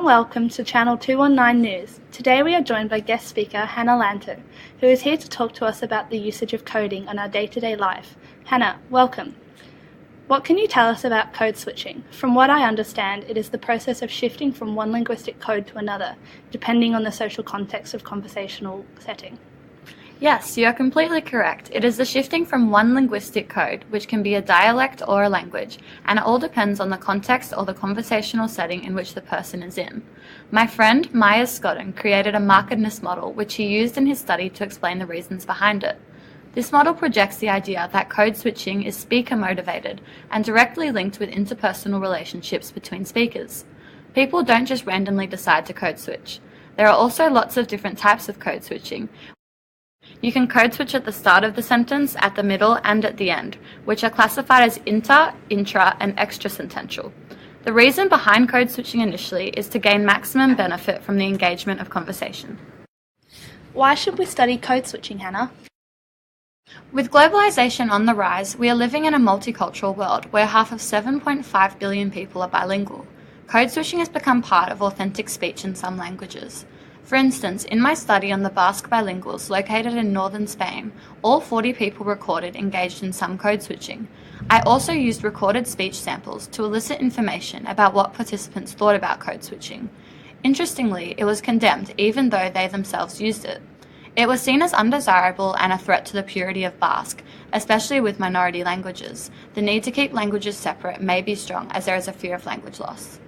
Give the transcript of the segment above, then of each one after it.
welcome to Channel 219 News. Today we are joined by guest speaker Hannah Lanto, who is here to talk to us about the usage of coding on our day-to-day life. Hannah, welcome. What can you tell us about code switching? From what I understand, it is the process of shifting from one linguistic code to another, depending on the social context of conversational setting. Yes, you are completely correct. It is the shifting from one linguistic code, which can be a dialect or a language, and it all depends on the context or the conversational setting in which the person is in. My friend Myers Scotton created a markedness model, which he used in his study to explain the reasons behind it. This model projects the idea that code switching is speaker motivated and directly linked with interpersonal relationships between speakers. People don't just randomly decide to code switch. There are also lots of different types of code switching. You can code switch at the start of the sentence, at the middle, and at the end, which are classified as inter, intra, and extrasentential. The reason behind code switching initially is to gain maximum benefit from the engagement of conversation. Why should we study code switching, Hannah? With globalization on the rise, we are living in a multicultural world where half of 7.5 billion people are bilingual. Code switching has become part of authentic speech in some languages. For instance, in my study on the Basque bilinguals located in northern Spain, all 40 people recorded engaged in some code switching. I also used recorded speech samples to elicit information about what participants thought about code switching. Interestingly, it was condemned even though they themselves used it. It was seen as undesirable and a threat to the purity of Basque, especially with minority languages. The need to keep languages separate may be strong as there is a fear of language loss.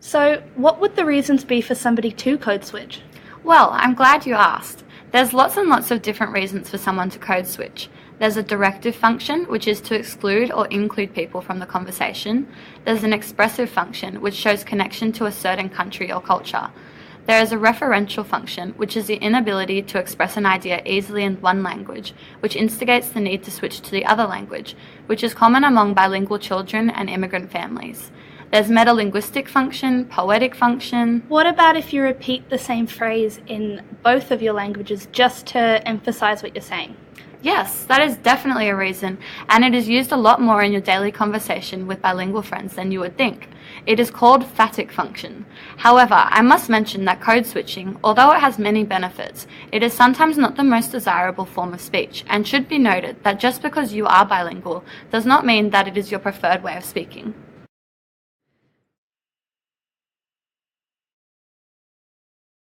So, what would the reasons be for somebody to code switch? Well, I'm glad you asked. There's lots and lots of different reasons for someone to code switch. There's a directive function, which is to exclude or include people from the conversation. There's an expressive function, which shows connection to a certain country or culture. There is a referential function, which is the inability to express an idea easily in one language, which instigates the need to switch to the other language, which is common among bilingual children and immigrant families. There's metalinguistic function, poetic function. What about if you repeat the same phrase in both of your languages just to emphasize what you're saying? Yes, that is definitely a reason, and it is used a lot more in your daily conversation with bilingual friends than you would think. It is called phatic function. However, I must mention that code switching, although it has many benefits, it is sometimes not the most desirable form of speech, and should be noted that just because you are bilingual does not mean that it is your preferred way of speaking.